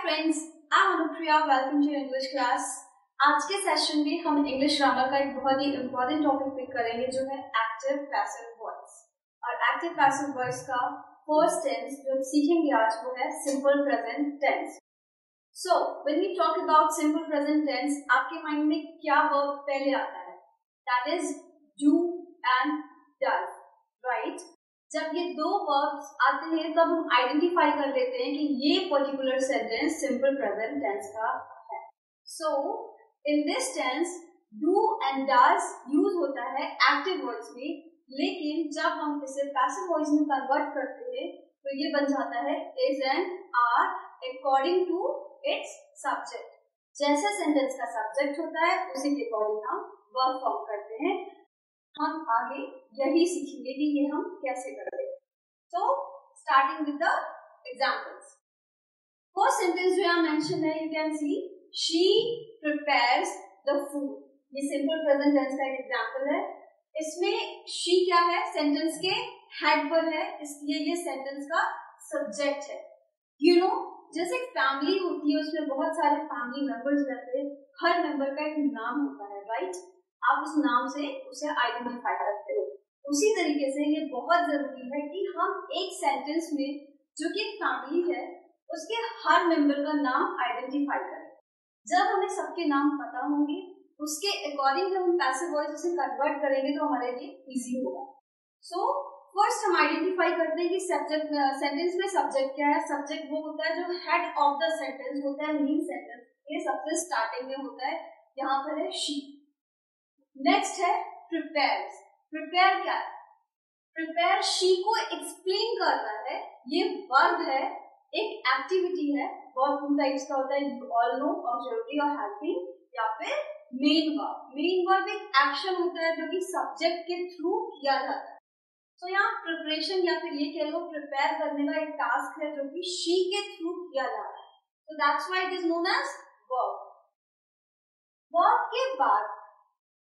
Friends, I am Anupriya, welcome to English class. आज के session में हम इंग्लिश ग्रामर का एक बहुत ही इंपॉर्टेंट टॉपिक पिक करेंगे जो है एक्टिव पैसिव वॉइस। और एक्टिव पैसिव वॉइस का फर्स्ट टेंस जो सीखेंगे आज वो है simple present tense. So when we talk about simple present tense, आपके माइंड में क्या वर्ब पहले आता है? That is do and does, right? जब ये दो वर्ब्स आते हैं तब हम आइडेंटिफाई कर लेते हैं कि ये particular sentence simple present tense का है। So in this tense do and does use होता है एक्टिव वॉइस में, लेकिन जब हम इसे पैसिव वॉइस में कन्वर्ट करते हैं तो ये बन जाता है is and are according to its subject. जैसे सेंटेंस का सब्जेक्ट होता है उसी के अकॉर्डिंग हम वर्ब फॉर्म करते हैं। हम आगे यही सीखेंगे कि ये हम कैसे करते हैं। So, starting with the examples. First sentence जो यहाँ mention है, you can see, she prepares the food. ये simple present tense का एक example है। इसमें she क्या है? Sentence के head पर है, इसलिए ये sentence का subject है। You know, जैसे family होती है उसमें बहुत सारे family members रहते हैं, हर member का एक नाम होता है, right? आप उस नाम से उसे आइडेंटिफाई करते हो। उसी तरीके से ये बहुत जरूरी है कि हम एक सेंटेंस में जो कि फैमिली है उसके हर मेंबर का नाम आइडेंटिफाई करें। जब हमें सबके नाम पता होंगे उसके अकॉर्डिंग जब हम पैसिव वॉइस उसे कन्वर्ट करेंगे तो हमारे लिए इजी होगा। सो फर्स्ट हम आइडेंटिफाई करते हैं कि सब्जेक्ट सेंटेंस में सब्जेक्ट क्या है। सब्जेक्ट वो होता है जो हेड ऑफ द सेंटेंस होता है, मेन सेंटेंस ये सबसे स्टार्टिंग में होता है, यहाँ पर है शी। नेक्स्ट है प्रिपेयर्स। प्रिपेयर क्या है? प्रिपेयर शी को एक्सप्लेन करता है, ये वर्ब है, एक एक्टिविटी है। वर्ब टू टाइप्स का होता है, यू ऑल नो, ऑब्जर्वेटिव और हेल्पिंग, या फिर मेन वर्ब। मेन वर्ब एक एक्शन होता है जो कि सब्जेक्ट के थ्रू किया जाता है। तो यहाँ प्रिपरेशन या फिर ये कह लो प्रिपेयर करने का एक टास्क है जो कि शी के थ्रू किया जा रहा है। So that's why it is known as verb. Verb के बाद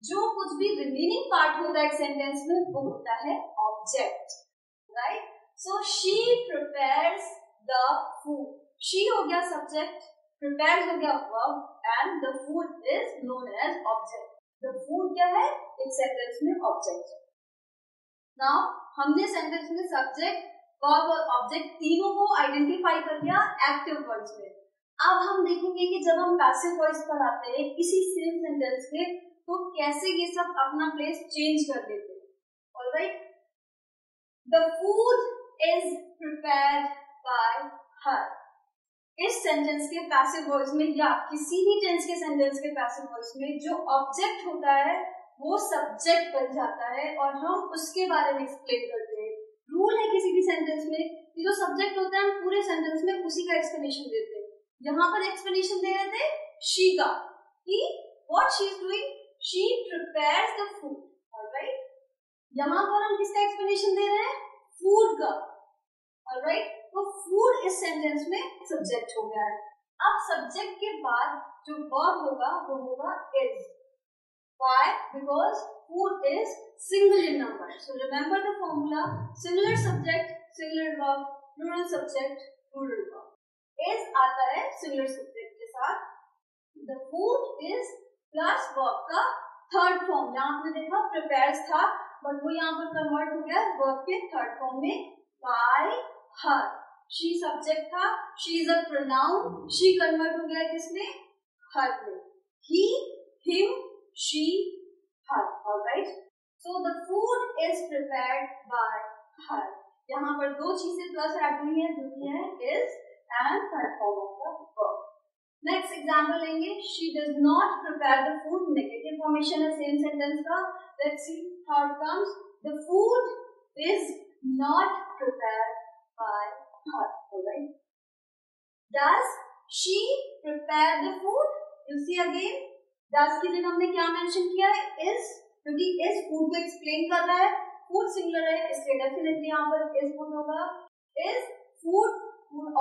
जो कुछ भी रिमेनिंग पार्ट होता है एक सेंटेंस में वो होता है object, right? So she prepares the food. She हो गया सब्जेक्ट, प्रिपेयर्स हो गया verb and the food is known as object. The food क्या है? एक सेंटेंस में ऑब्जेक्ट है। नाउ हमने सेंटेंस में सब्जेक्ट, वर्ब और ऑब्जेक्ट तीनों को आइडेंटिफाई कर लिया एक्टिव वर्ड्स में। अब हम देखेंगे कि जब हम पैसिव वॉइस पर आते हैं इसी सेम सेंटेंस में तो कैसे ये सब अपना प्लेस चेंज कर देते हैं। Alright, the food is prepared by हर। इस सेंटेंस के पैसिव वॉइस में या किसी भी टेंस के सेंटेंस के पैसिव वॉइस में जो ऑब्जेक्ट होता है वो सब्जेक्ट बन जाता है और हम उसके बारे में एक्सप्लेन करते हैं। रूल है किसी भी सेंटेंस में कि जो सब्जेक्ट होता है हम पूरे सेंटेंस में उसी का एक्सप्लेनेशन देते हैं। यहाँ पर एक्सप्लेनेशन दे रहे थे शी का, कि what she is doing, she prepares the food, alright? यहाँ पर हम किसका एक्सप्लेनेशन दे रहे हैं? फूड का, alright? तो फूड इस सेंटेंस में सब्जेक्ट हो गया है। अब सब्जेक्ट के बाद जो वर्ब होगा वो होगा is. Why? Because food is single in number. So remember the formula: singular subject, singular verb, plural subject, plural verb. Is आता है singular subject के साथ। The food is plus verb का थर्ड फॉर्म। यहाँ आपने देखा प्रिपेयर्स था but वो यहाँ पर कन्वर्ट हो गया वर्ब के थर्ड फॉर्म में बाय हर। शी सब्जेक्ट था, she is a pronoun, she convert हो गया किसमें? हर में। He, him, she, her. Alright, so the food is prepared by her. यहाँ पर दो चीजें प्लस ऐड हुई है जो कि है is and third form of the verb. Next example लेंगे, she does not prepare the food। Negative formation है सेम सेंटेंस का। Let's see how it comes. The food is not prepared by her, alright? Does she prepare the food? You see again, does की जगह हमने क्या mention किया है? is, क्योंकि is food को एक्सप्लेन कर रहा है। food सिंगुलर है इसलिए डेफिनेटली यहाँ पर is food होगा। is food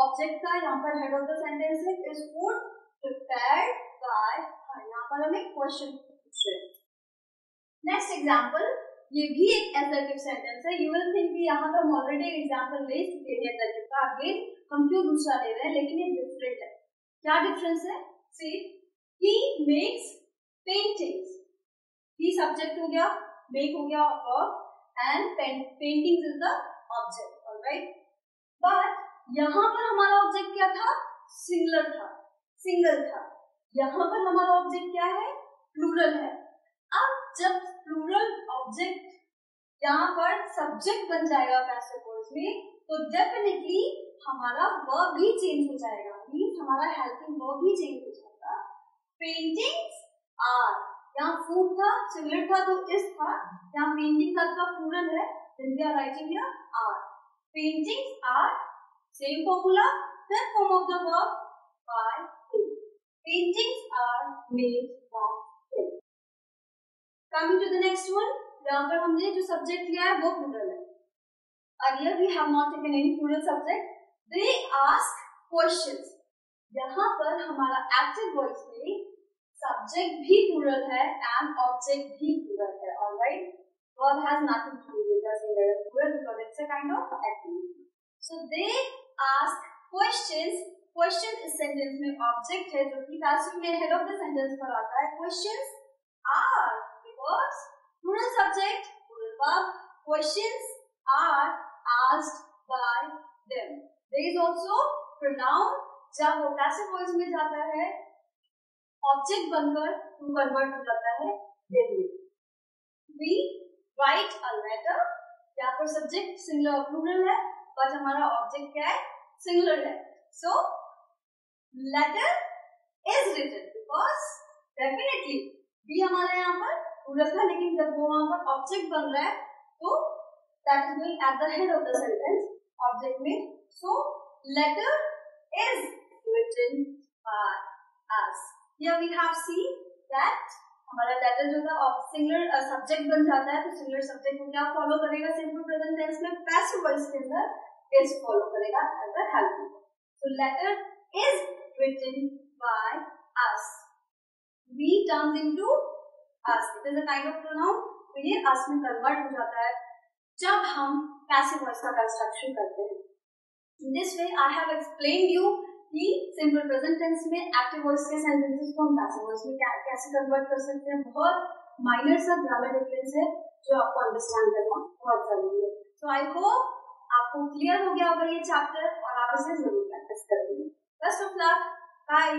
ऑब्जेक्ट का, यहाँ पर हेड ऑफ द सेंटेंस है, is food prepared by her. यहाँ पर हमें क्वेश्चन पूछ रहे हैं। नेक्स्ट एग्जांपल, ये भी एक एसर्टिव सेंटेंस है। यू विल थिंक कि यहाँ पर हम ऑलरेडी एग्जांपल ले चुके हैं एसर्टिव का, अगेन हम क्यों दूसरा ले रहे हैं, लेकिन ये डिफरेंट है। क्या डिफरेंस है? See, he makes paintings, he subject हो गया, मेक हो गया verb, and paintings is the object, alright. But यहाँ पर हमारा ऑब्जेक्ट क्या था? सिंगुलर था, सिंगल था। यहाँ पर हमारा ऑब्जेक्ट क्या है? प्लूरल है। अब जब प्लूरल ऑब्जेक्ट यहाँ पर सब्जेक्ट बन जाएगा पैसिव वॉइस में, तो डेफिनेटली हमारा वर्ब भी चेंज हो जाएगा, मींस हमारा हेल्पिंग वर्ब भी चेंज हो जाएगा। पेंटिंग्स आर, यहाँ फूड था, सिंगुलर था तो इस था, यहाँ पेंटिंग का प्लूरल है, then we are writing here are. Paintings are, same formula, then form of the verb by him. Paintings are made by him. Coming to the next one, यहाँ पर हमने जो सब्जेक्ट लिया है वो प्लूरल है। Earlier we have not taken any plural subject. They ask questions. यहाँ पर हमारा एक्टिव वॉइस में सब्जेक्ट भी प्लूरल है एंड ऑब्जेक्ट भी प्लूरल है, alright. Verb has nothing to do with the singular plural because it's a kind of activity. So they ask questions. Question इस sentence में ऑब्जेक्ट है जो कि पैसिव में हेड ऑफ द सेंटेंस पर आता है। Questions are because plural subject, plural verb. Questions are asked by them. There is also pronoun जब वो पैसिव वॉइस में जाता है ऑब्जेक्ट बनकर टू कन्वर्ट हो जाता है them में। We write a letter, यहाँ पर सब्जेक्ट सिंगुलर प्लूरल है बट हमारा ऑब्जेक्ट क्या है? सिंगुलर है। So letter is written because definitely भी हमारे यहाँ पर प्लूरल था, लेकिन जब वो वहाँ पर ऑब्जेक्ट बन रहा है तो that is going at the head of the sentence object में। So letter is written by us. Here we have seen that हमारा लेटर जो था सिंगुलर सब्जेक्ट बन जाता है, तो सिंगुलर सब्जेक्ट को क्या फॉलो करेगा? सिंपल प्रेजेंट टेंस में पैसिव वॉइस के अंदर इज फॉलो करेगा as a helping. So letter is written by us, we turns into us, it is a kind of pronoun, तो ये अस में कन्वर्ट हो जाता है जब हम पैसिव वॉइस का कंस्ट्रक्शन करते हैं। In this way I have explained you कि सिंपल प्रेजेंट टेंस में एक्टिव वॉइस के सेंटेंसेस को हम पैसिव वॉइस में कैसे कन्वर्ट कर सकते हैं। बहुत माइनर सा ग्रामर डिफरेंस है जो आपको अंडरस्टैंड करना बहुत जरूरी है। सो आई होप आपको क्लियर हो गया होगा ये चैप्टर और आप इसे जरूर प्रैक्टिस करेंगे। Best of luck, bye.